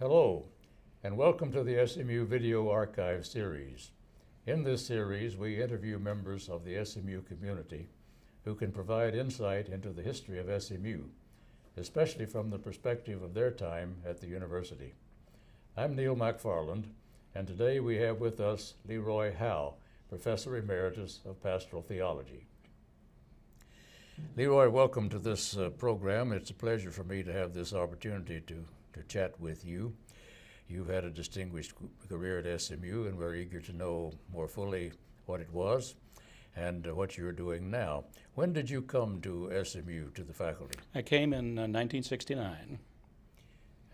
Hello, and welcome to the SMU Video Archive series. In this series, we interview members of the SMU community who can provide insight into the history of SMU, especially from the perspective of their time at the university. I'm Neill McFarland, and today we have with us Leroy Howe, Professor Emeritus of Pastoral Theology. Leroy, welcome to this program. It's a pleasure for me to have this opportunity to chat with you. You've had a distinguished career at SMU, and we're eager to know more fully what it was and what you're doing now. When did you come to SMU, to the faculty? I came in 1969.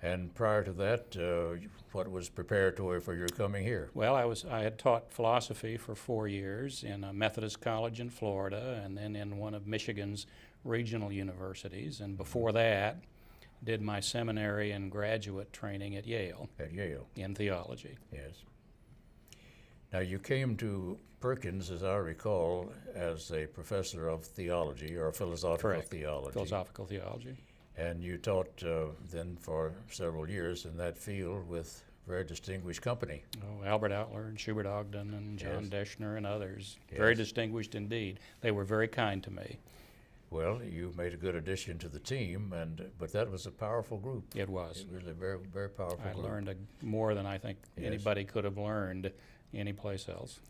And prior to that, what was preparatory for your coming here? Well, I had taught philosophy for 4 years in a Methodist college in Florida and then in one of Michigan's regional universities. And before that, did my seminary and graduate training at Yale. At Yale? In theology. Yes. Now, you came to Perkins, as I recall, as a professor of theology or philosophical Correct. Theology. Philosophical theology. And you taught then for several years in that field with very distinguished company. Oh, Albert Outler and Schubert Ogden and John Yes. Deschner and others. Yes. Very distinguished indeed. They were very kind to me. Well, you made a good addition to the team, but that was a powerful group. It was. It was a very, very powerful I group. learned more than I think Yes. anybody could have learned anyplace else.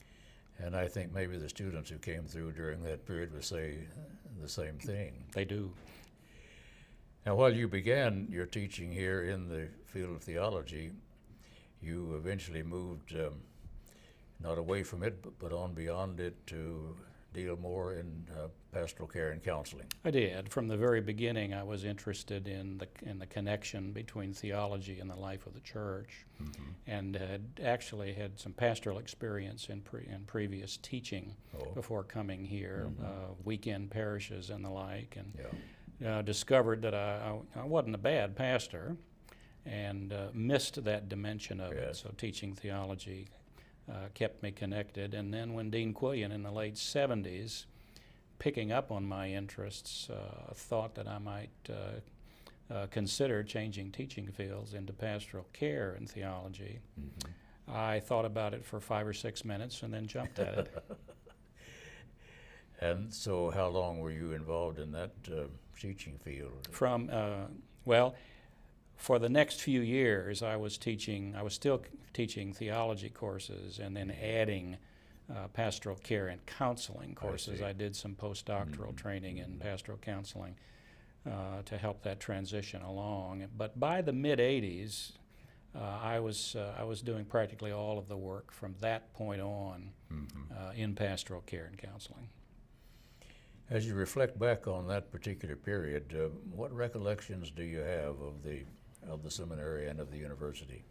And I think maybe the students who came through during that period would say the same thing. They do. Now, while you began your teaching here in the field of theology, you eventually moved not away from it, but on beyond it to deal more in pastoral care and counseling. I did. From the very beginning, I was interested in the connection between theology and the life of the church, and had actually had some pastoral experience in previous teaching before coming here, weekend parishes and the like, and discovered that I wasn't a bad pastor, and missed that dimension of it. So teaching theology kept me connected. And then when Dean Quillian in the late 70s, picking up on my interests, thought that I might consider changing teaching fields into pastoral care and theology. I thought about it for 5 or 6 minutes and then jumped at it. And so how long were you involved in that teaching field? Well, for the next few years, I was still teaching theology courses and then adding pastoral care and counseling courses. I did some postdoctoral training in pastoral counseling to help that transition along. But by the mid-'80s, I was doing practically all of the work from that point on in pastoral care and counseling. As you reflect back on that particular period, what recollections do you have of the seminary and of the university?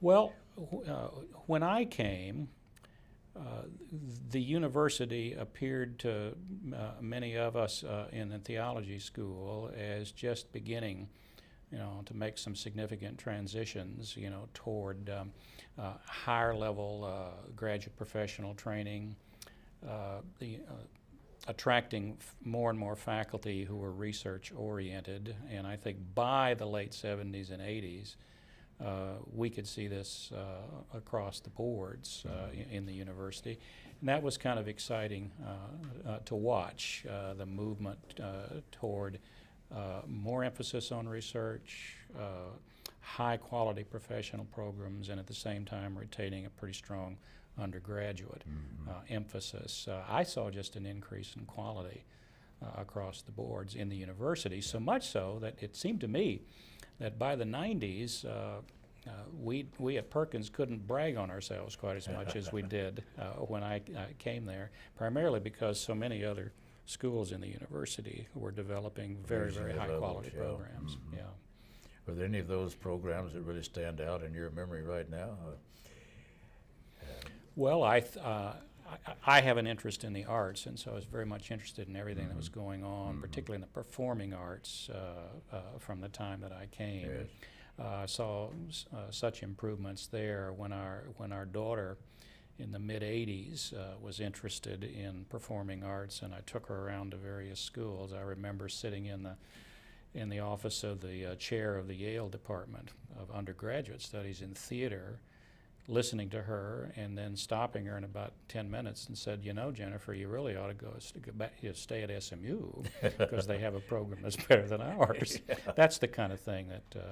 Well, when I came, the university appeared to many of us in the theology school as just beginning, to make some significant transitions, toward higher level graduate professional training, attracting more and more faculty who were research oriented. And I think by the late 70s and 80s, we could see this across the boards in the university. And that was kind of exciting to watch, the movement toward more emphasis on research, high quality professional programs, and at the same time retaining a pretty strong undergraduate emphasis. I saw just an increase in quality across the boards in the university, so much so that it seemed to me that by the 90s, we at Perkins couldn't brag on ourselves quite as much as we did when I came there, primarily because so many other schools in the university were developing very, very high quality programs. Are there any of those programs that really stand out in your memory right now? Well, I have an interest in the arts, and so I was very much interested in everything that was going on, particularly in the performing arts from the time that I came. I saw such improvements there when our daughter in the mid-'80s was interested in performing arts, and I took her around to various schools. I remember sitting in the office of the chair of the Yale department of undergraduate studies in theater, listening to her and then stopping her in about 10 minutes and said, you know, Jennifer, you really ought to go back, stay at SMU because they have a program that's better than ours. Yeah. That's the kind of thing that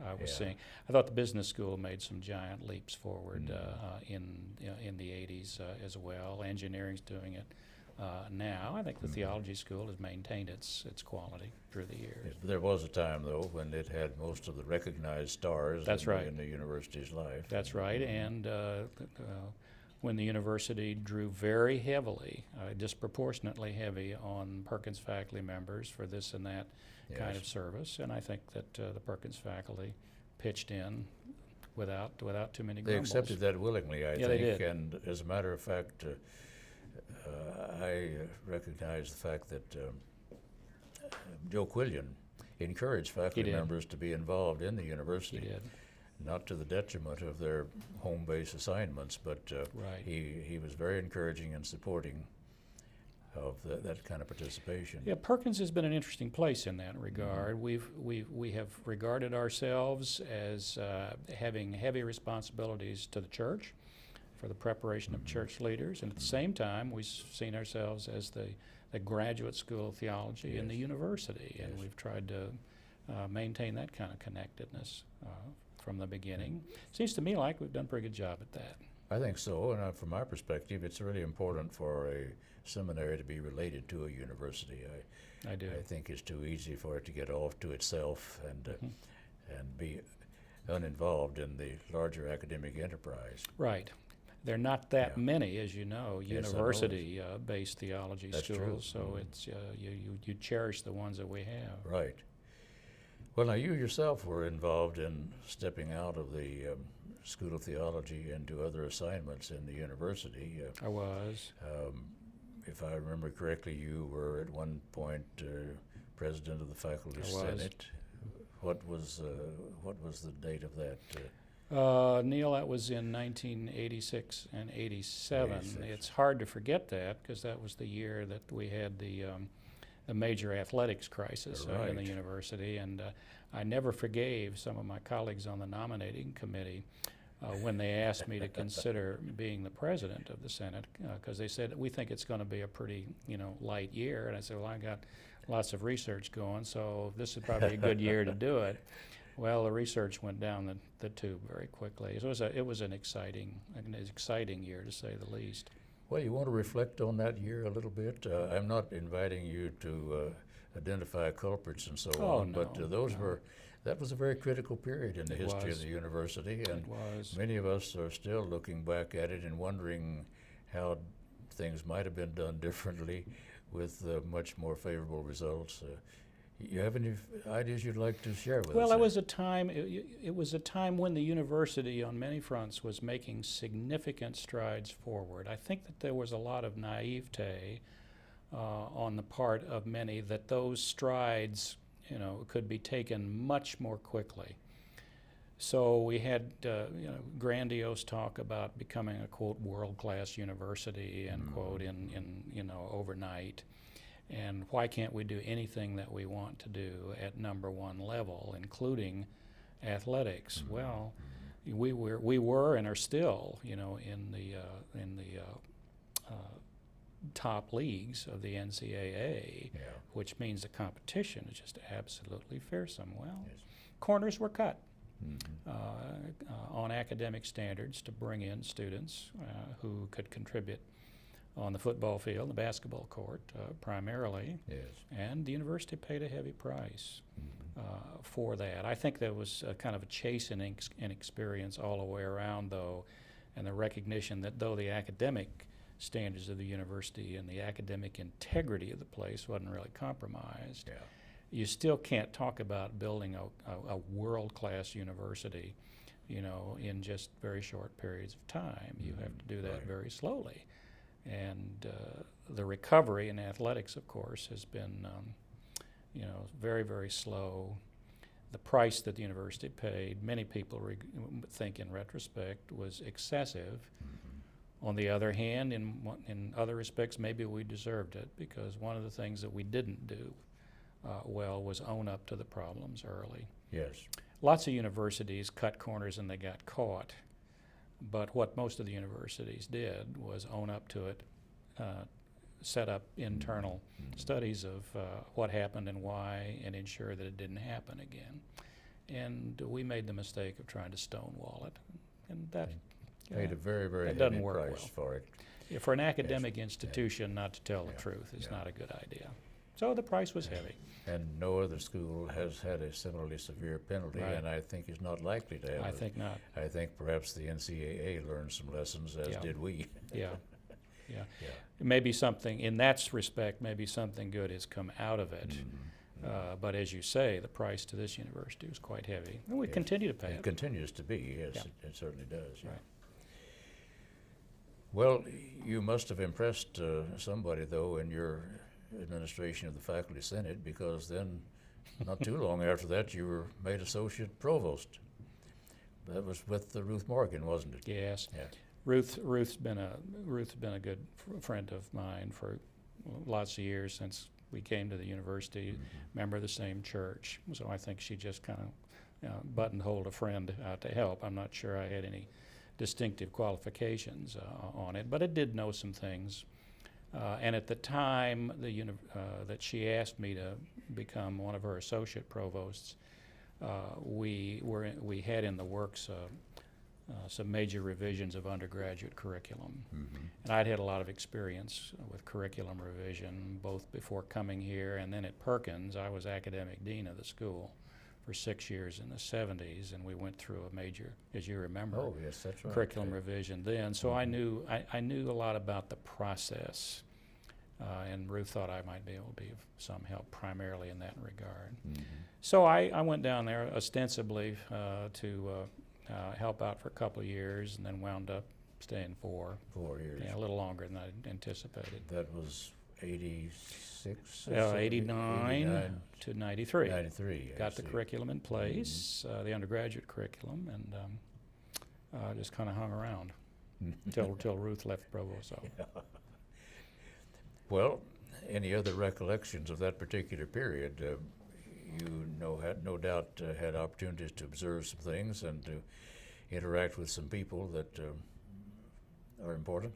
I was seeing. I thought the business school made some giant leaps forward in the 80s as well. Engineering's doing it now. I think the theology school has maintained its quality through the years. Yes, there was a time, though, when it had most of the recognized stars in the university's life. That's right, and when the university drew very heavily, disproportionately heavy on Perkins faculty members for this and that kind of service, and I think that the Perkins faculty pitched in without too many grumbles. They accepted that willingly, I think, they did. And as a matter of fact, I recognize the fact that Joe Quillian encouraged faculty members to be involved in the university. He did. Not to the detriment of their home-based assignments, but he was very encouraging and supporting of that kind of participation. Yeah, Perkins has been an interesting place in that regard. We have regarded ourselves as having heavy responsibilities to the church for the preparation of church leaders, and at the same time we've seen ourselves as the graduate school of theology in the university, and we've tried to maintain that kind of connectedness from the beginning. Seems to me like we've done a pretty good job at that. I think so, and from my perspective, it's really important for a seminary to be related to a university. I do. I think it's too easy for it to get off to itself and be uninvolved in the larger academic enterprise. Right. There are not that many, as you know, university-based theology schools, so it's you cherish the ones that we have. Right. Well, now you yourself were involved in stepping out of the School of Theology into other assignments in the university. I was. If I remember correctly, you were at one point president of the Faculty Senate. What was the date of that? Neill, that was in 1986 and 87. It's hard to forget that because that was the year that we had the major athletics crisis in the university, and I never forgave some of my colleagues on the nominating committee when they asked me to consider being the president of the Senate because they said, we think it's going to be a pretty light year, and I said, well, I got lots of research going, so this is probably a good year to do it. Well, the research went down the tube very quickly. So it was an exciting year, to say the least. Well, you want to reflect on that year a little bit? I'm not inviting you to identify culprits and so on, but that was a very critical period in the history of the university, and many of us are still looking back at it and wondering how things might have been done differently with much more favorable results. You have any ideas you'd like to share with us? Well, it was a time. It was a time when the university, on many fronts, was making significant strides forward. I think that there was a lot of naivete on the part of many that those strides, could be taken much more quickly. So we had, grandiose talk about becoming a quote world-class university end quote in overnight. And why can't we do anything that we want to do at #1 level, including athletics? Well, we were and are still, in the top leagues of the NCAA, which means the competition is just absolutely fearsome. Well, corners were cut on academic standards to bring in students who could contribute on the football field, the basketball court primarily, and the university paid a heavy price for that. I think there was a kind of a chastening experience all the way around, though, and the recognition that though the academic standards of the university and the academic integrity of the place wasn't really compromised, you still can't talk about building a world-class university, in just very short periods of time. You have to do that very slowly. And the recovery in athletics, of course, has been, very, very slow. The price that the university paid, many people think in retrospect, was excessive. On the other hand, in other respects, maybe we deserved it, because one of the things that we didn't do well was own up to the problems early. Yes. lots of universities cut corners and they got caught. But what most of the universities did was own up to it, set up internal studies of what happened and why, and ensure that it didn't happen again. And we made the mistake of trying to stonewall it, and that paid a very, very heavy doesn't work price well for it. Yeah, for an academic institution not to tell the truth is not a good idea. So the price was heavy. And no other school has had a similarly severe penalty, Right. and I think is not likely to have I it. think not. I think perhaps the NCAA learned some lessons, as did we. Yeah. Maybe something, in that respect, maybe something good has come out of it. But as you say, the price to this university was quite heavy. And we continue to pay It it. continues to be, yes, it certainly does. Right. Well, you must have impressed somebody, though, in your administration of the Faculty Senate, because then, not too long after that, you were made Associate Provost. That was with Ruth Morgan, wasn't it? Yes. Yeah. Ruth's been a good friend of mine for lots of years since we came to the university, member of the same church. So I think she just kind of buttonholed a friend out to help. I'm not sure I had any distinctive qualifications on it, but it did know some things. And at the time that she asked me to become one of her associate provosts, we had in the works some major revisions of undergraduate curriculum. And I'd had a lot of experience with curriculum revision, both before coming here and then at Perkins. I was academic dean of the school for 6 years in the 70s, and we went through a major, as you remember, yes, that's right. curriculum revision then. So I knew a lot about the process, and Ruth thought I might be able to be of some help primarily in that regard. So I went down there ostensibly to help out for a couple of years, and then wound up staying 4 years. Yeah, a little longer than I anticipated. That was 86? 89 to 93. 93, Got the curriculum in place, the undergraduate curriculum, and just kind of hung around until Ruth left Provost. So. Well, any other recollections of that particular period? Had no doubt had opportunities to observe some things and to interact with some people that are important.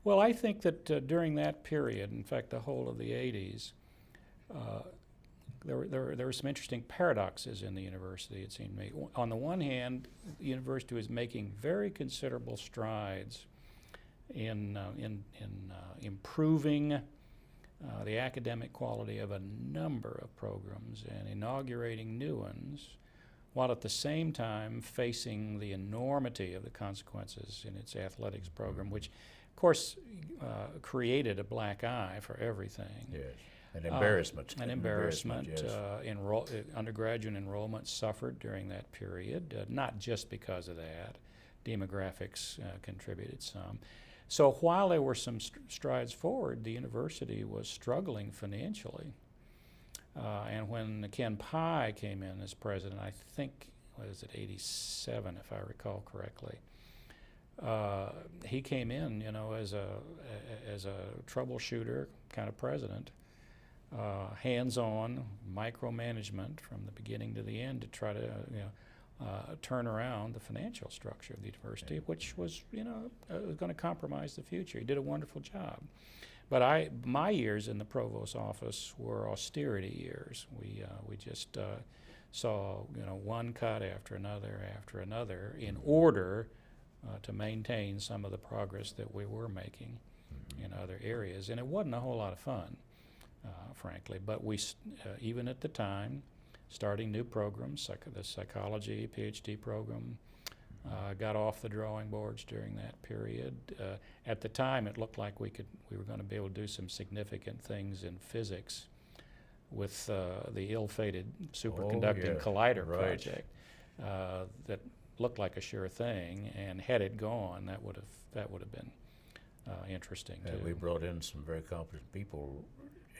Well, I think that during that period, in fact, the whole of the 80s, there were some interesting paradoxes in the university, it seemed to me. On the one hand, the university was making very considerable strides in improving the academic quality of a number of programs and inaugurating new ones, while at the same time facing the enormity of the consequences in its athletics program, which, of course, created a black eye for everything. Yes, an embarrassment. An embarrassment. Yes. Undergraduate enrollment suffered during that period, not just because of that. Demographics contributed some. So while there were some strides forward, the university was struggling financially. And when Ken Pye came in as president, I think, what is it, 87, if I recall correctly, he came in, as a troubleshooter kind of president, hands-on, micromanagement from the beginning to the end to try to, turn around the financial structure of the university, which was, going to compromise the future. He did a wonderful job. But my years in the provost's office were austerity years. We just saw, one cut after another in order to maintain some of the progress that we were making in other areas. And it wasn't a whole lot of fun, frankly. But we, even at the time, starting new programs, the psychology PhD program, got off the drawing boards during that period. At the time, it looked like we were going to be able to do some significant things in physics with the ill-fated superconducting collider project that looked like a sure thing. And had it gone, that would have been interesting too. We brought in some very competent people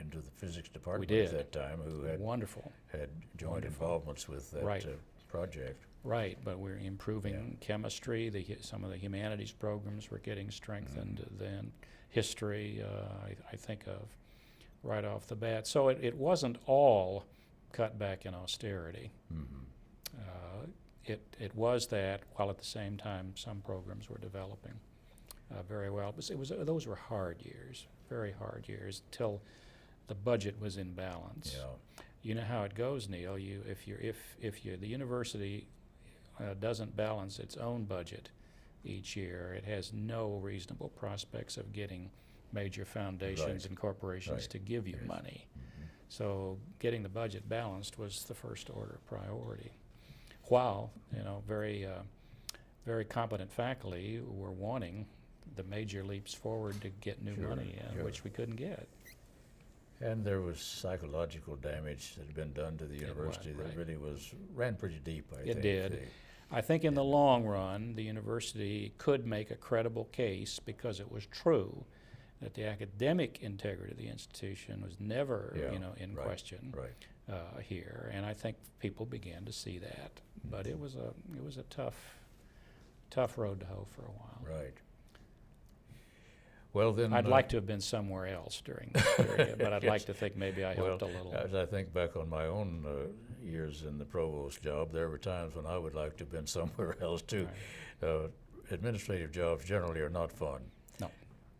into the physics department at that time who had joint involvements with that project. Right, but we're improving chemistry. Some of the humanities programs were getting strengthened then. History, I think of right off the bat. So it wasn't all cut back in austerity. It was that, while at the same time some programs were developing very well. But those were hard years, very hard years, until the budget was in balance. Yeah. You know how it goes, Neill. If the university doesn't balance its own budget each year, it has no reasonable prospects of getting major foundations and corporations to give you money. So getting the budget balanced was the first order priority. While very competent faculty were wanting the major leaps forward to get new money in, which we couldn't get. And there was psychological damage that had been done to the university that really ran pretty deep, I think. It did. I think in the long run, the university could make a credible case, because it was true that the academic integrity of the institution was never, in question here. And I think people began to see that. But it was a tough road to hoe for a while. Right. Well, then I'd like to have been somewhere else during that period, but I'd like to think maybe I helped a little. As I think back on my own years in the provost job, there were times when I would like to have been somewhere else too. Right. Administrative jobs generally are not fun. No.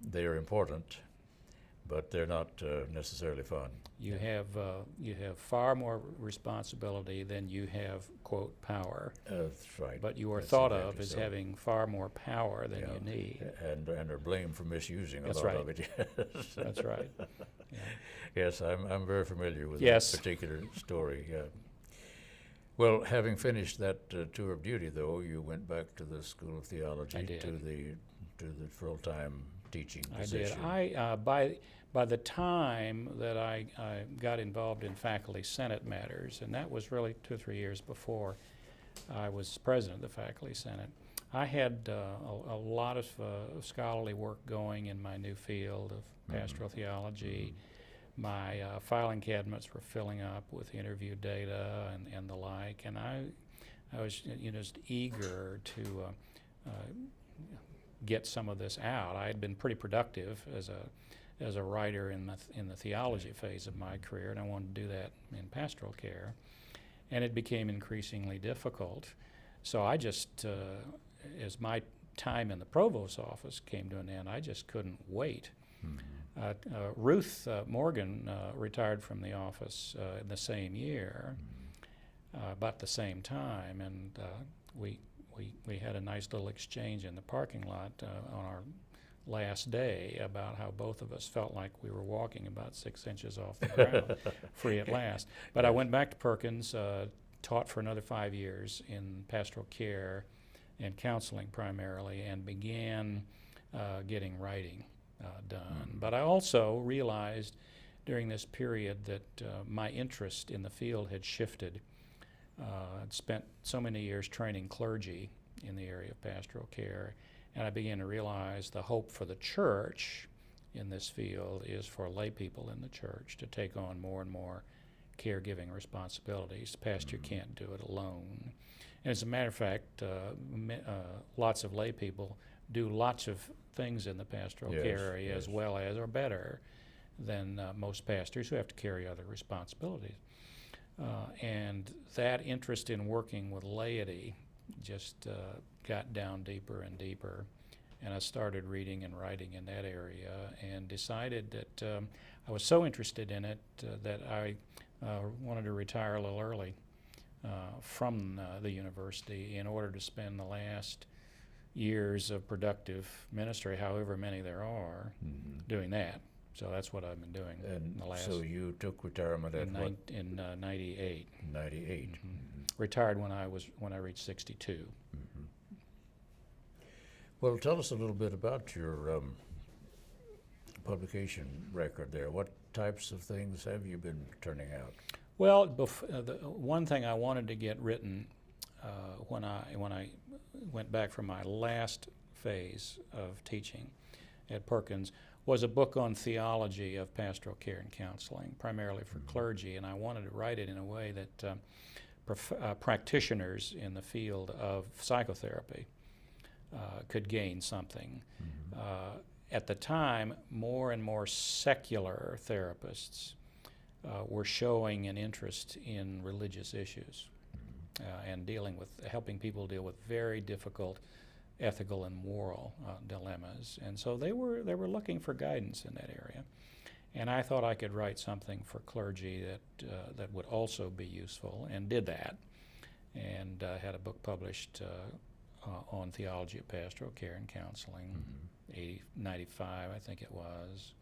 They are important, but they're not necessarily fun. You have far more responsibility than you have, quote, power. That's right. But you are thought of as having far more power than you need. And are blamed for misusing a lot of it. That's right. Yeah. Yes, I'm very familiar with that particular story. Yeah. Well, having finished that tour of duty, though, you went back to the School of Theology to the full-time teaching position. I did. By the time that I got involved in faculty senate matters, and that was really 2 or 3 years before I was president of the faculty senate, I had a lot of scholarly work going in my new field of pastoral theology. My filing cabinets were filling up with interview data and the like, and I was just eager to get some of this out. I had been pretty productive as a writer in the theology phase of my career, and I wanted to do that in pastoral care, and it became increasingly difficult. So I just, as my time in the provost's office came to an end, I just couldn't wait. Ruth Morgan retired from the office in the same year, about the same time, and we had a nice little exchange in the parking lot on our last day about how both of us felt like we were walking about 6 inches off the ground, free at last. But I went back to Perkins, taught for another 5 years in pastoral care and counseling primarily, and began getting writing done. But I also realized during this period that my interest in the field had shifted. I'd spent so many years training clergy in the area of pastoral care, and I began to realize the hope for the church in this field is for lay people in the church to take on more and more caregiving responsibilities. The pastor can't do it alone. And as a matter of fact, lots of lay people do lots of things in the pastoral care area as well as, or better than most pastors who have to carry other responsibilities. And that interest in working with laity just got down deeper and deeper, and I started reading and writing in that area, and decided that I was so interested in it that I wanted to retire a little early from the university in order to spend the last years of productive ministry, however many there are, doing that. So that's what I've been doing. And the last so you took retirement at what? In 98. 98. Retired when I reached 62. Well, tell us a little bit about your publication record there. What types of things have you been turning out? Well, the one thing I wanted to get written when I went back from my last phase of teaching at Perkins was a book on theology of pastoral care and counseling, primarily for clergy, and I wanted to write it in a way that practitioners in the field of psychotherapy could gain something. At the time, more and more secular therapists were showing an interest in religious issues. and helping people deal with very difficult ethical and moral dilemmas. And so they were looking for guidance in that area. And I thought I could write something for clergy that would also be useful, and did that. And had a book published on theology of pastoral care and counseling, 95, I think it was.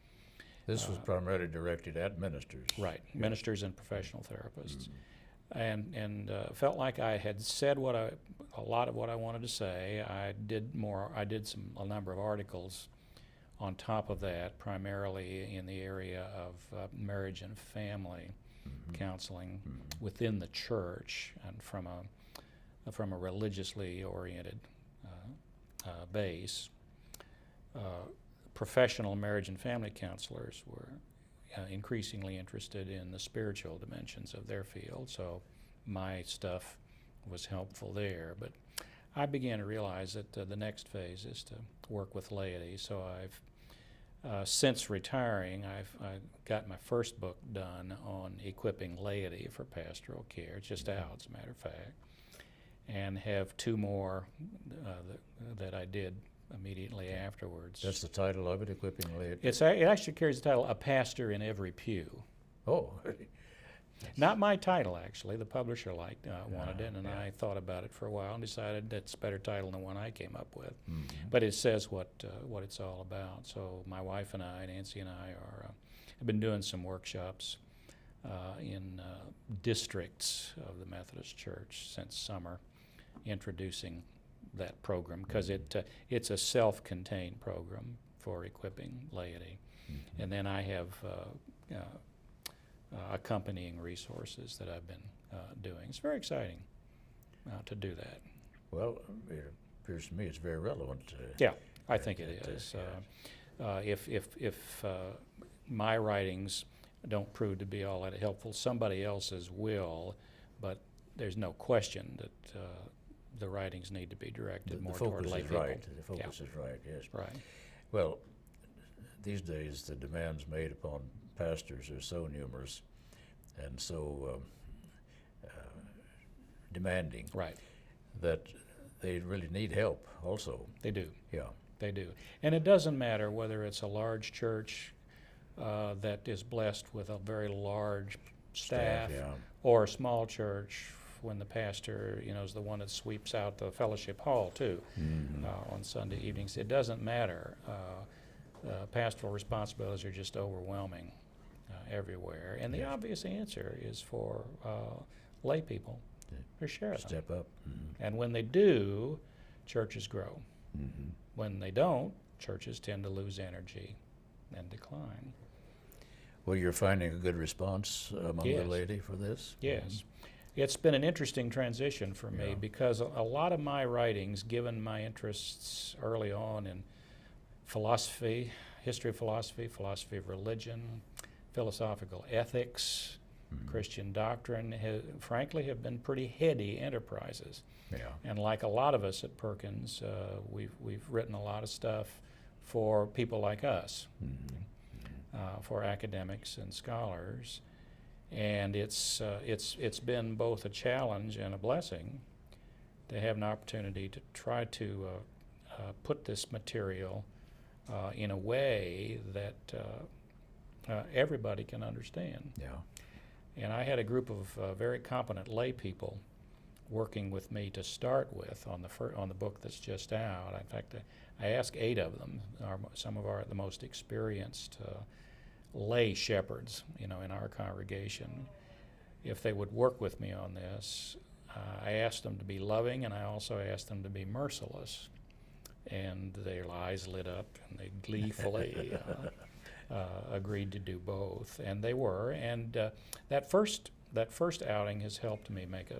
This was primarily directed at ministers. Right, ministers and professional therapists. And felt like I had said a lot of what I wanted to say. I did a number of articles on top of that, primarily in the area of marriage and family counseling within the church, and from a religiously oriented base. Professional marriage and family counselors were increasingly interested in the spiritual dimensions of their field, so my stuff was helpful there. But I began to realize that the next phase is to work with laity. So I've since retiring, I've got my first book done on equipping laity for pastoral care. It's just out, as a matter of fact, and have two more that I did immediately afterwards. That's the title of it, Equipping Laity? It actually carries the title, A Pastor in Every Pew. Oh. Not my title, actually. The publisher wanted it, and I thought about it for a while and decided that's a better title than the one I came up with. But it says what it's all about. So my wife and I, Nancy and I, have been doing some workshops in districts of the Methodist Church since summer, introducing that program, because it's a self-contained program for equipping laity. And then I have accompanying resources that I've been doing. It's very exciting to do that. Well, it appears to me it's very relevant. Yeah, I think it is. If my writings don't prove to be all that helpful, somebody else's will, but there's no question that the writings need to be directed more toward lay people. The focus is right, yes. Right. Well, these days the demands made upon pastors are so numerous and so demanding, right, that they really need help also. They do. Yeah. They do. And it doesn't matter whether it's a large church that is blessed with a very large staff or a small church when the pastor, is the one that sweeps out the fellowship hall too on Sunday evenings. It doesn't matter. Pastoral responsibilities are just overwhelming everywhere. And the obvious answer is for lay people to share them. Step up. And when they do, churches grow. When they don't, churches tend to lose energy and decline. Well, you're finding a good response among the laity for this? Yes. It's been an interesting transition for me because a lot of my writings, given my interests early on in philosophy, history of philosophy, philosophy of religion, philosophical ethics, Christian doctrine, frankly have been pretty heady enterprises. Yeah. And like a lot of us at Perkins, we've written a lot of stuff for people like us, for academics and scholars. And it's been both a challenge and a blessing to have an opportunity to try to put this material in a way that everybody can understand. Yeah. And I had a group of very competent lay people working with me to start with on the book that's just out. In fact, I asked 8 of them, some of the most experienced lay shepherds, in our congregation, if they would work with me on this. I asked them to be loving, and I also asked them to be merciless. And their eyes lit up, and they gleefully agreed to do both, and they were. And that first outing has helped me make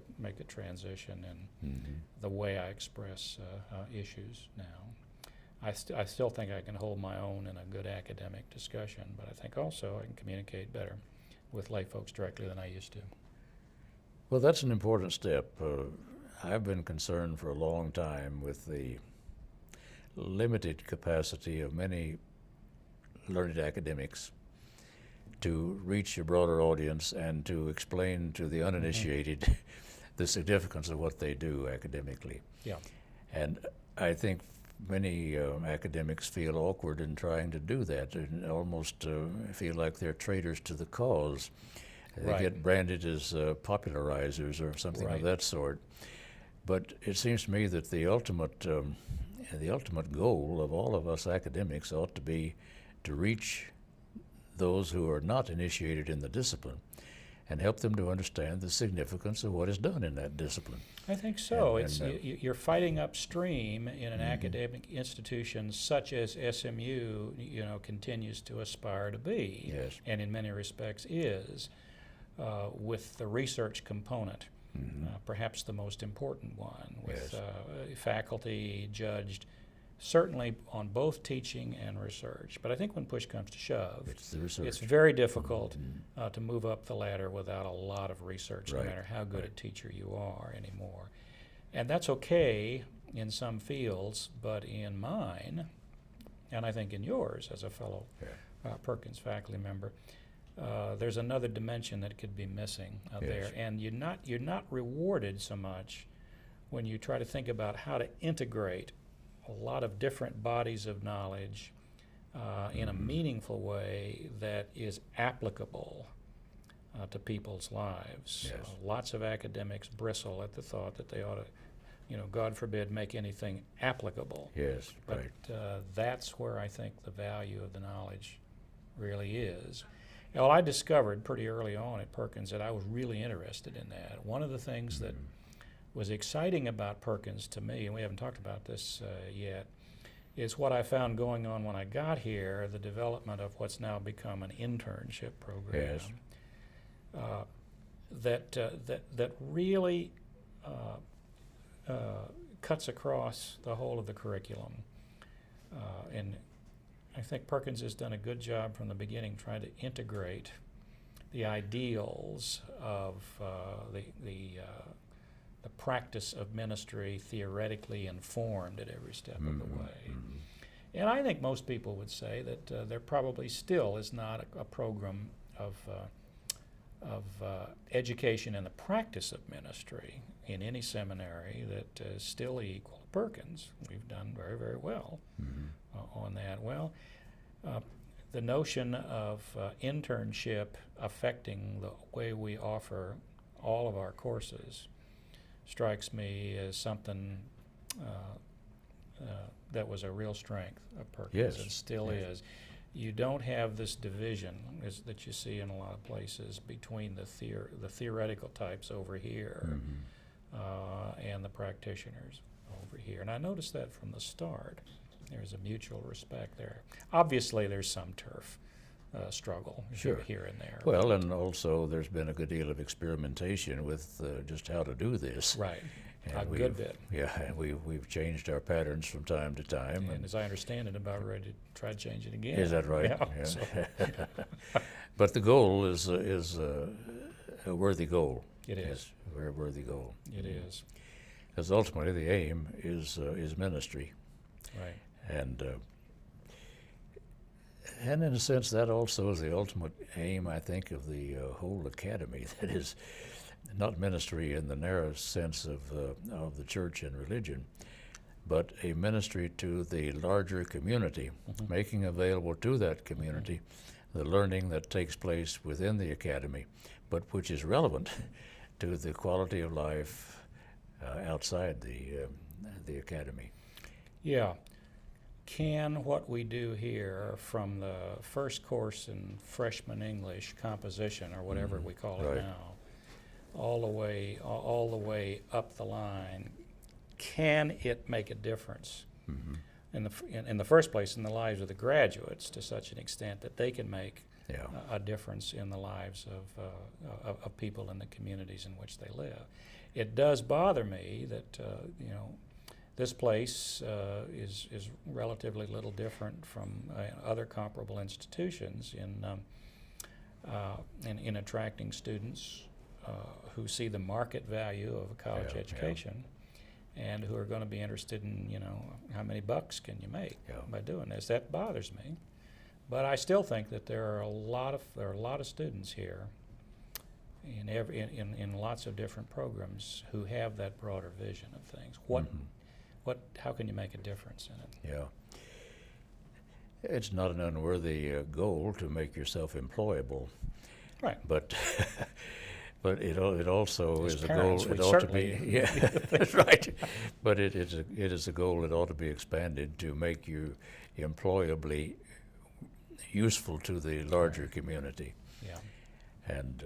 a transition in the way I express issues now. I still think I can hold my own in a good academic discussion, but I think also I can communicate better with lay folks directly than I used to. Well, that's an important step. I've been concerned for a long time with the limited capacity of many learned academics to reach a broader audience and to explain to the uninitiated the significance of what they do academically. Yeah. And I think many academics feel awkward in trying to do that and almost feel like they're traitors to the cause. They Right. get branded as popularizers or something Right. of that sort. But it seems to me that the ultimate goal of all of us academics ought to be to reach those who are not initiated in the discipline and help them to understand the significance of what is done in that discipline. I think so. And You're fighting upstream in an academic institution such as SMU, continues to aspire to be, Yes. and in many respects is, with the research component, perhaps the most important one, with Yes. faculty judged certainly on both teaching and research. But I think when push comes to shove, It's the research. it's very difficult to move up the ladder without a lot of research, no Right, matter how good a right. teacher you are anymore. And that's okay in some fields, but in mine, and I think in yours as a fellow Perkins faculty member, there's another dimension that could be missing out Yes. there. And you're not rewarded so much when you try to think about how to integrate a lot of different bodies of knowledge in a meaningful way that is applicable to people's lives. Yes. Lots of academics bristle at the thought that they ought to, God forbid, make anything applicable. Yes, But right. that's where I think the value of the knowledge really is. Well, I discovered pretty early on at Perkins that I was really interested in that. One of the things that was exciting about Perkins to me, and we haven't talked about this yet, is what I found going on when I got here, the development of what's now become an internship program. Yes. That really cuts across the whole of the curriculum. And I think Perkins has done a good job from the beginning trying to integrate the ideals of the practice of ministry theoretically informed at every step of the way. And I think most people would say that there probably still is not a program of education in the practice of ministry in any seminary that is still equal to Perkins. We've done very, very well on that. Well, the notion of internship affecting the way we offer all of our courses strikes me as something that was a real strength of Perkins. Yes. It still is. You don't have this division that you see in a lot of places between the theoretical types over here and the practitioners over here. And I noticed that from the start. There's a mutual respect there. Obviously, there's some turf struggle here and there. Well, and also there's been a good deal of experimentation with just how to do this. Right. And A good bit. Yeah, and we've changed our patterns from time to time. And as I understand it, about ready to try to change it again. Is that right? Yeah. Yeah. So But the goal is a worthy goal. it is. Yes, a very worthy goal. It is. Because ultimately the aim is ministry. Right. And in a sense, that also is the ultimate aim, I think, of the whole academy. That is, not ministry in the narrow sense of the church and religion, but a ministry to the larger community, making available to that community the learning that takes place within the academy, but which is relevant to the quality of life outside the academy. Yeah. Can what we do here from the first course in freshman English composition or whatever we call it Right. now, all the way up the line, can it make a difference in the first place in the lives of the graduates to such an extent that they can make a difference in the lives of people in the communities in which they live? It does bother me that this place is relatively little different from other comparable institutions in attracting students who see the market value of a college education and who are going to be interested in, how many bucks can you make by doing this. That bothers me. But I still think that there are a lot of students here, in lots of different programs who have that broader vision of things. How can you make a difference in it? Yeah. It's not an unworthy goal to make yourself employable. Right. But but it also As is parents, a goal. we It ought to certainly be. Yeah, that's right. But it is a goal that ought to be expanded to make you employably useful to the larger community. Yeah. And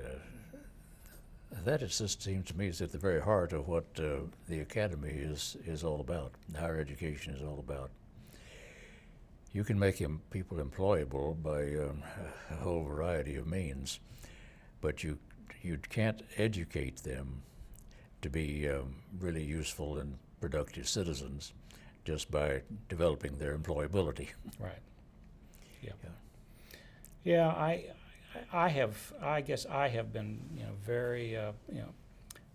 that, it just seems to me, is at the very heart of what the academy is all about. Higher education is all about. You can make people employable by a whole variety of means, but you can't educate them to be really useful and productive citizens just by developing their employability. Right. Yeah. Yeah. I guess I have been, very,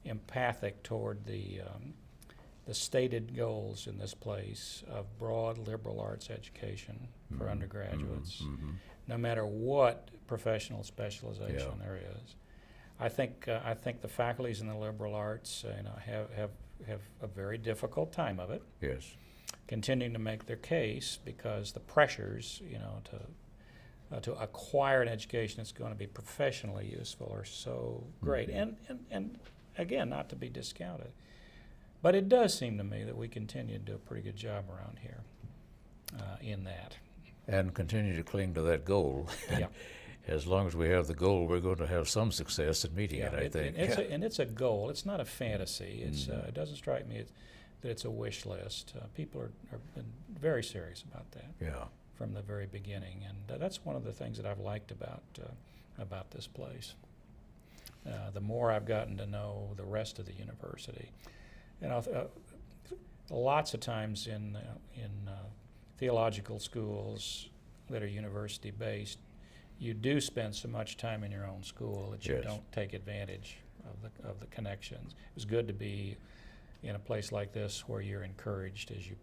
empathic toward the stated goals in this place of broad liberal arts education for undergraduates, no matter what professional specialization there is. I think the faculties in the liberal arts, have a very difficult time of it. Yes. Continuing to make their case because the pressures, to acquire an education that's going to be professionally useful are so great, and again, not to be discounted. But it does seem to me that we continue to do a pretty good job around here in that. And continue to cling to that goal. Yeah. As long as we have the goal, we're going to have some success in meeting it, I think. And it's a goal. It's not a fantasy. It's it doesn't strike me that it's a wish list. People are been very serious about that. Yeah. From the very beginning, and that's one of the things that I've liked about this place. The more I've gotten to know the rest of the university, lots of times in theological schools that are university based, you do spend so much time in your own school that you don't take advantage of the connections. It's good to be in a place like this where you're encouraged, as you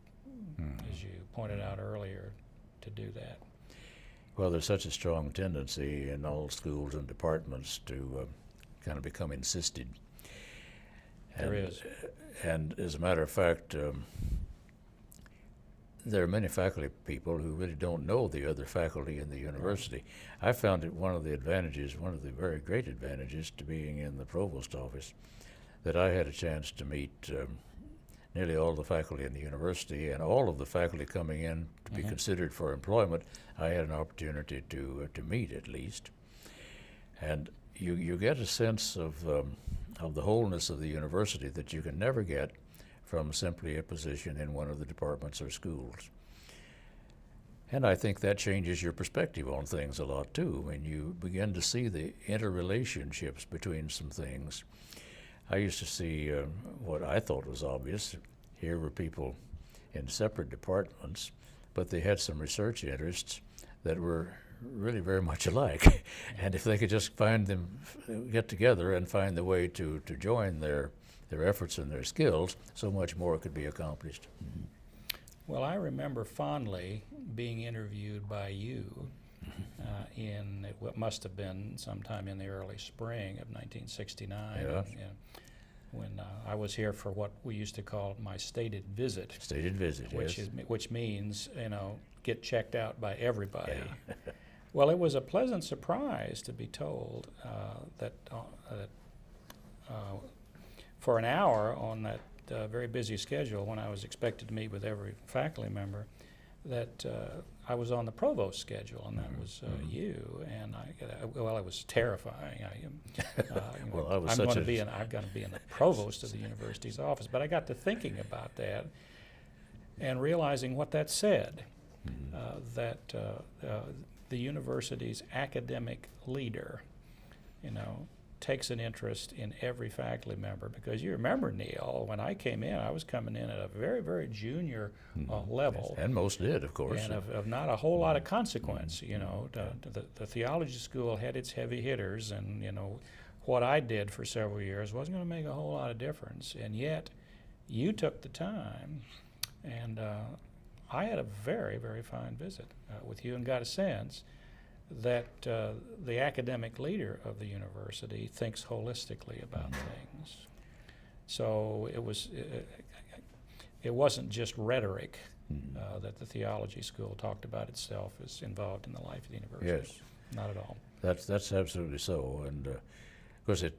pointed out earlier, to do that. Well, there's such a strong tendency in all schools and departments to kind of become insisted. There is. And as a matter of fact, there are many faculty people who really don't know the other faculty in the university. I found it one of the very great advantages to being in the provost office, that I had a chance to meet nearly all the faculty in the university, and all of the faculty coming in to be considered for employment, I had an opportunity to meet at least. And you get a sense of the wholeness of the university that you can never get from simply a position in one of the departments or schools. And I think that changes your perspective on things a lot too, when you begin to see the interrelationships between some things. I used to see what I thought was obvious. Here were people in separate departments, but they had some research interests that were really very much alike. And if they could just get together and find the way to join their efforts and their skills, so much more could be accomplished. Well, I remember fondly being interviewed by you in what must have been sometime in the early spring of 1969. Yeah. When I was here for what we used to call my stated visit. Stated visit, which means, get checked out by everybody. Yeah. Well, it was a pleasant surprise to be told that for an hour on that very busy schedule, when I was expected to meet with every faculty member, that I was on the provost schedule, and that was you. And it was terrifying. Well, I was I've got to be in the provost of the university's office. But I got to thinking about that and realizing what that said, that the university's academic leader, takes an interest in every faculty member, because you remember, Neill, when I came in, I was coming in at a very, very junior level. And most did, of course. And of not a whole lot of consequence. The theology school had its heavy hitters, and what I did for several years wasn't going to make a whole lot of difference. And yet, you took the time, and I had a very, very fine visit with you, and got a sense that the academic leader of the university thinks holistically about things. So it wasn't just rhetoric that the theology school talked about itself as involved in the life of the university. Yes. Not at all. That's absolutely so. And of course, it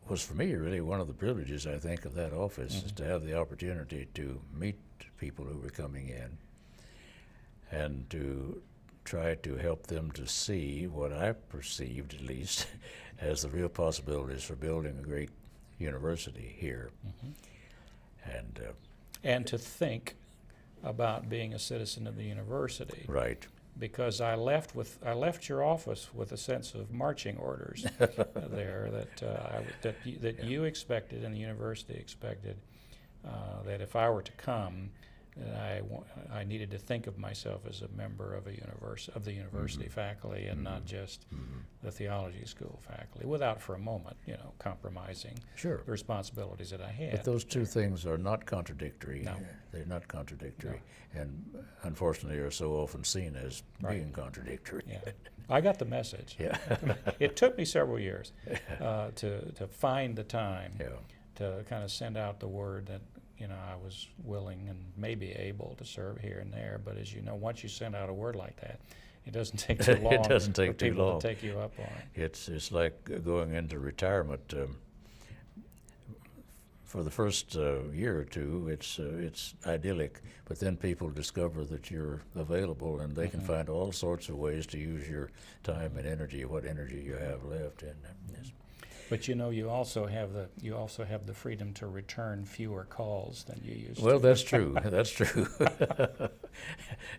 was for me really one of the privileges, I think, of that office is to have the opportunity to meet people who were coming in and to try to help them to see what I perceived, at least, as the real possibilities for building a great university here. And to think about being a citizen of the university. Right. Because I left your office with a sense of marching orders there that you expected and the university expected, that if I were to come, that I needed to think of myself as a member of the university faculty and not just the theology school faculty, without for a moment, compromising the responsibilities that I had. But those two things are not contradictory. No. They're not contradictory, and unfortunately are so often seen as being contradictory. Yeah. I got the message. Yeah. It took me several years to find the time Yeah. to kind of send out the word that I was willing and maybe able to serve here and there. But as you know, once you send out a word like that, it doesn't take too long. It doesn't take for too people long to take you up on it. It's like going into retirement. For the first year or two, it's idyllic, but then people discover that you're available, and they can find all sorts of ways to use your time and energy, what energy you have left. And yes. But you also have the freedom to return fewer calls than you used to. Well, that's true. That's true.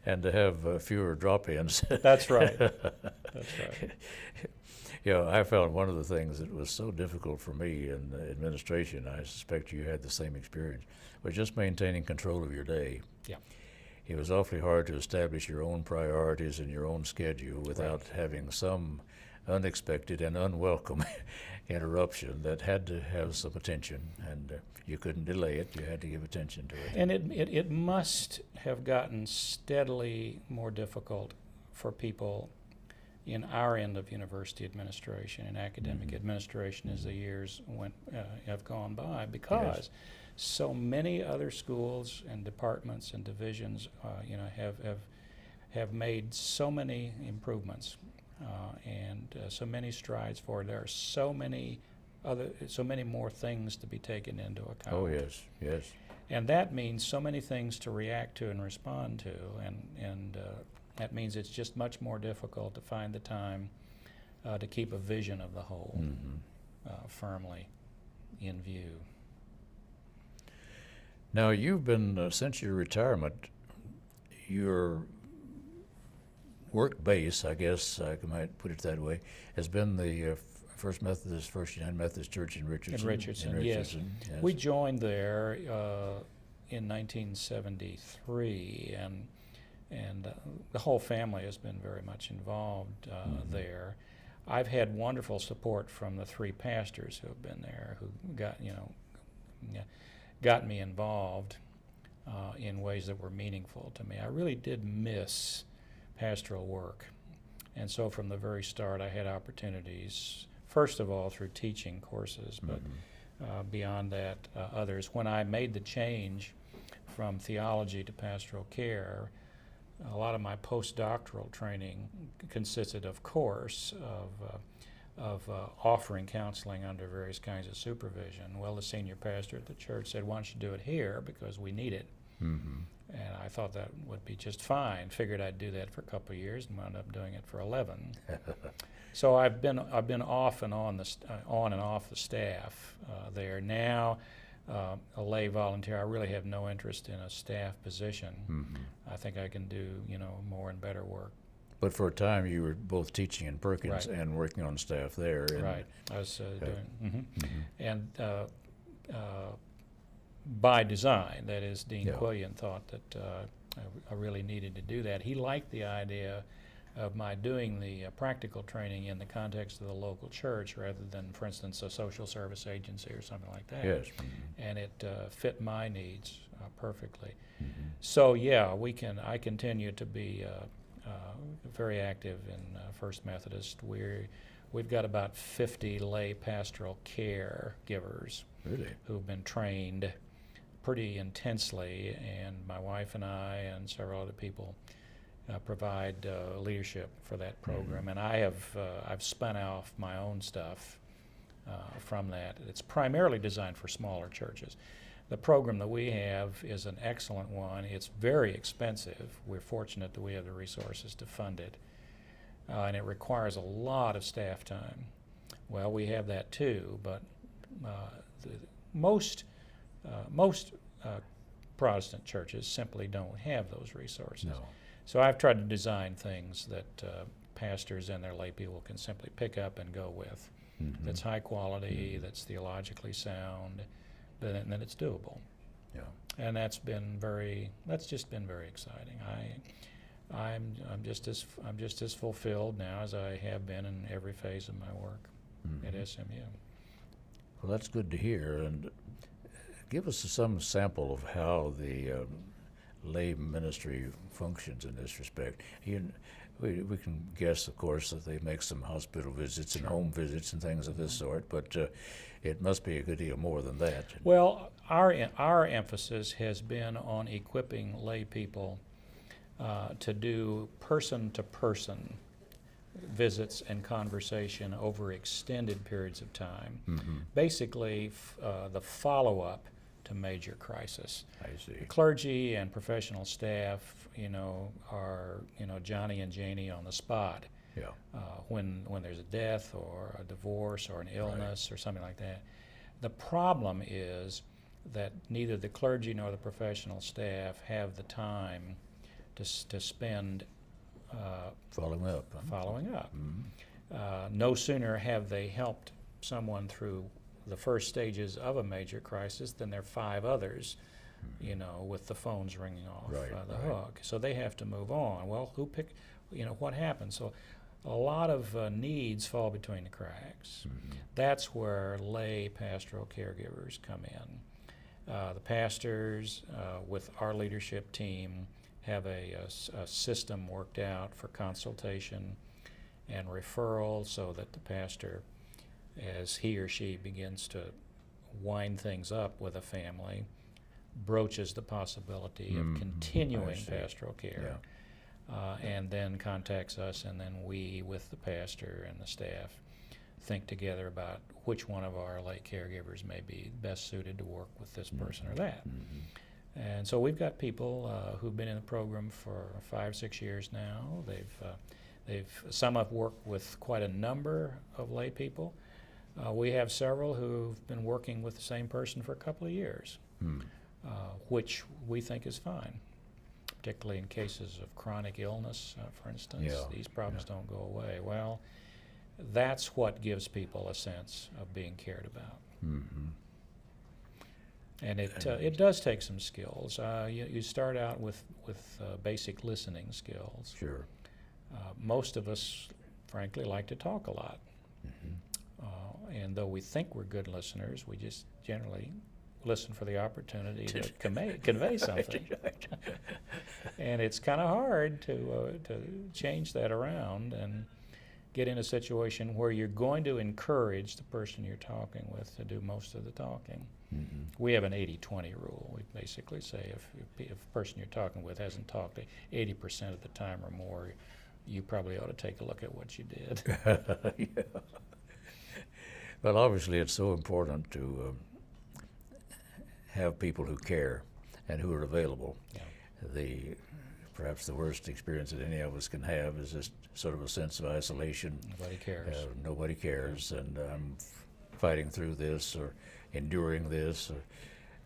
And to have fewer drop-ins. That's right. That's right. I found one of the things that was so difficult for me in administration, I suspect you had the same experience, was just maintaining control of your day. Yeah. It was awfully hard to establish your own priorities and your own schedule without having some unexpected and unwelcome interruption that had to have some attention, and you couldn't delay it. You had to give attention to it. And it must have gotten steadily more difficult for people in our end of university administration and academic administration as the years have gone by, because so many other schools and departments and divisions have made so many improvements and so many strides forward. There are so many more things to be taken into account. Oh yes, yes. And that means so many things to react to and respond to, and that means it's just much more difficult to find the time to keep a vision of the whole firmly in view. Now you've been, since your retirement, your work base, I guess I might put it that way, has been the First United Methodist Church in Richardson. In Richardson, yes. We joined there in 1973, and the whole family has been very much involved there. I've had wonderful support from the three pastors who have been there, who got me involved in ways that were meaningful to me. I really did miss pastoral work, and so from the very start I had opportunities, first of all through teaching courses, but beyond that others. When I made the change from theology to pastoral care, a lot of my postdoctoral training consisted, of course, of offering counseling under various kinds of supervision. Well, the senior pastor at the church said, "Why don't you do it here, because we need it." And I thought that would be just fine. Figured I'd do that for a couple of years and wound up doing it for 11. So I've been off and on and off the staff there. Now, a lay volunteer. I really have no interest in a staff position. I think I can do more and better work. But for a time you were both teaching in Perkins and working on staff there. Right. I was doing, and by design. That is, Dean Quillian thought that I really needed to do that. He liked the idea of my doing the practical training in the context of the local church rather than, for instance, a social service agency or something like that. Yes. And it fit my needs perfectly. So yeah, I continue to be very active in First Methodist. We've got about 50 lay pastoral care givers who've been trained pretty intensely, and my wife and I and several other people provide leadership for that program. And I've spun off my own stuff from that. It's primarily designed for smaller churches. The program that we have is an excellent one. It's very expensive. We're fortunate that we have the resources to fund it. And it requires a lot of staff time. Well, we have that too, but most Protestant churches simply don't have those resources. No. So I've tried to design things that pastors and their lay people can simply pick up and go with. That's high quality, that's theologically sound, and then it's doable. Yeah. And that's just been very exciting. I'm just as fulfilled now as I have been in every phase of my work at SMU. Well, that's good to hear. And give us some sample of how the lay ministry functions in this respect. We can guess, of course, that they make some hospital visits and home visits and things of this sort, but it must be a good deal more than that. Well, our emphasis has been on equipping lay people to do person-to-person visits and conversation over extended periods of time. Basically, the follow-up to major crisis. I see. The clergy and professional staff, are Johnny and Janie on the spot. Yeah. When there's a death or a divorce or an illness or something like that. The problem is that neither the clergy nor the professional staff have the time to spend Following up. No sooner have they helped someone through the first stages of a major crisis than there are 5 others, with the phones ringing off the hook. So they have to move on. Well, what happened? So a lot of needs fall between the cracks. That's where lay pastoral caregivers come in. The pastors, with our leadership team, have a system worked out for consultation and referral so that the pastor, as he or she begins to wind things up with a family, broaches the possibility of continuing pastoral care, and then contacts us, and then we, with the pastor and the staff, think together about which one of our lay caregivers may be best suited to work with this person or that. And so we've got people who've been in the program for 5-6 years now. Some have worked with quite a number of lay people. We have several who've been working with the same person for a couple of years, which we think is fine, particularly in cases of chronic illness, for instance. These problems don't go away. Well, that's what gives people a sense of being cared about. And it does take some skills. You start out with basic listening skills. Sure. Most of us, frankly, like to talk a lot. And though we think we're good listeners, we just generally listen for the opportunity to convey something. And it's kind of hard to change that around and get in a situation where you're going to encourage the person you're talking with to do most of the talking. We have an 80-20 rule. We basically say if a person you're talking with hasn't talked 80% of the time or more, you probably ought to take a look at what you did. Well, obviously it's so important to have people who care and who are available. Perhaps the worst experience that any of us can have is just sort of a sense of isolation. Nobody cares. Nobody cares, and I'm fighting through this or enduring this or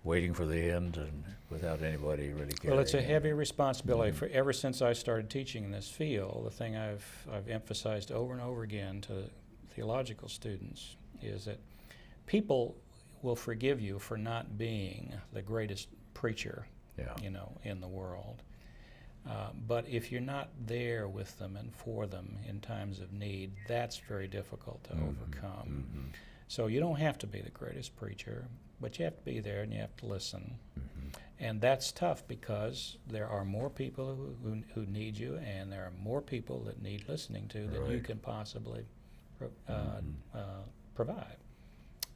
waiting for the end and without anybody really caring. Well, it's a heavy responsibility. For ever since I started teaching in this field, the thing I've emphasized over and over again to theological students is that people will forgive you for not being the greatest preacher, in the world. But if you're not there with them and for them in times of need, that's very difficult to overcome. So you don't have to be the greatest preacher, but you have to be there and you have to listen. And that's tough because there are more people who need you, and there are more people that need listening to than you Right. can possibly provide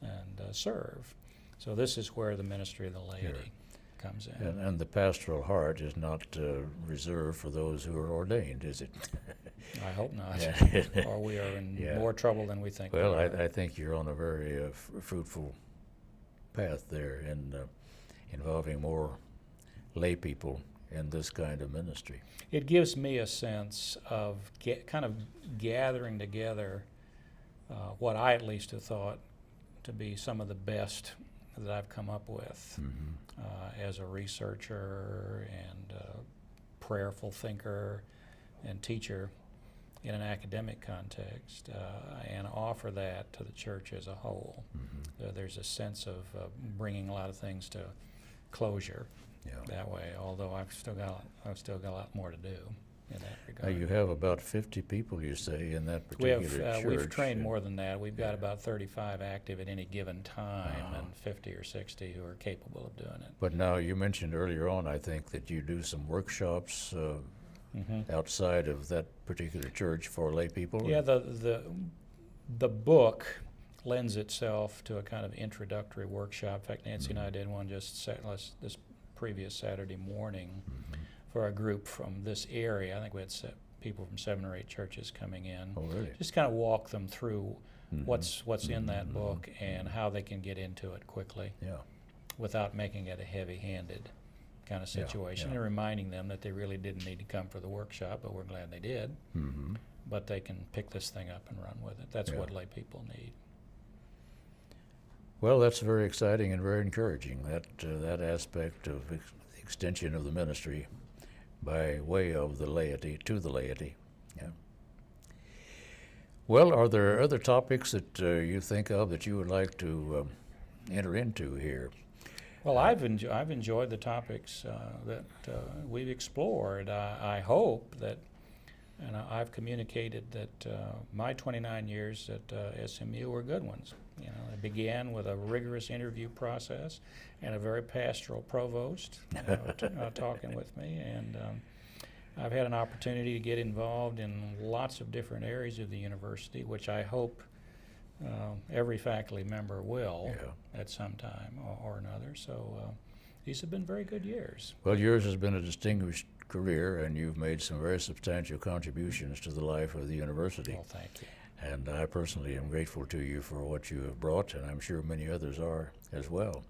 and serve. So this is where the ministry of the laity comes in. And the pastoral heart is not reserved for those who are ordained, is it? I hope not, Yeah. or we are in Yeah. more trouble than we think Well, we are. I think you're on a very fruitful path there in involving more lay people in this kind of ministry. It gives me a sense of kind of gathering together what I at least have thought to be some of the best that I've come up with as a researcher and prayerful thinker and teacher in an academic context, and offer that to the church as a whole. There's a sense of bringing a lot of things to closure that way, although I've still got a lot more to do in that Now regard. you have about 50 people, you say, in that particular church. We've trained more than that. We've got about 35 active at any given time, and 50 or 60 who are capable of doing it. But now you mentioned earlier on, I think, that you do some workshops outside of that particular church for lay people. Yeah, the book lends itself to a kind of introductory workshop. In fact, Nancy and I did one just this previous Saturday morning for a group from this area. I think we had people from 7 or 8 churches coming in. Oh, really? Just kind of walk them through what's in that book and how they can get into it quickly Yeah. without making it a heavy-handed kind of situation, and reminding them that they really didn't need to come for the workshop, but we're glad they did. But they can pick this thing up and run with it. That's what lay people need. Well, that's very exciting and very encouraging, that aspect of extension of the ministry by way of the laity, to the laity. Yeah. Well, are there other topics that you think of that you would like to enter into here? Well, I've enjoyed the topics that we've explored. I hope that, and I've communicated that my 29 years at SMU were good ones. You know, it began with a rigorous interview process and a very pastoral provost talking with me, and I've had an opportunity to get involved in lots of different areas of the university, which I hope every faculty member will at some time or another. So these have been very good years. Well, yours has been a distinguished career, and you've made some very substantial contributions to the life of the university. Well, thank you. And I personally am grateful to you for what you have brought, and I'm sure many others are as well.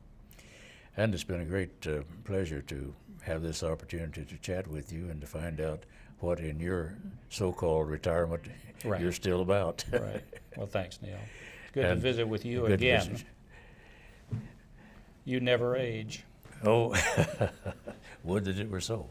And it's been a great pleasure to have this opportunity to chat with you and to find out what in your so-called retirement you're still about. Right. Well, thanks, Neill. Good to And visit with you good to again. visit. You never age. Oh, would that it were so.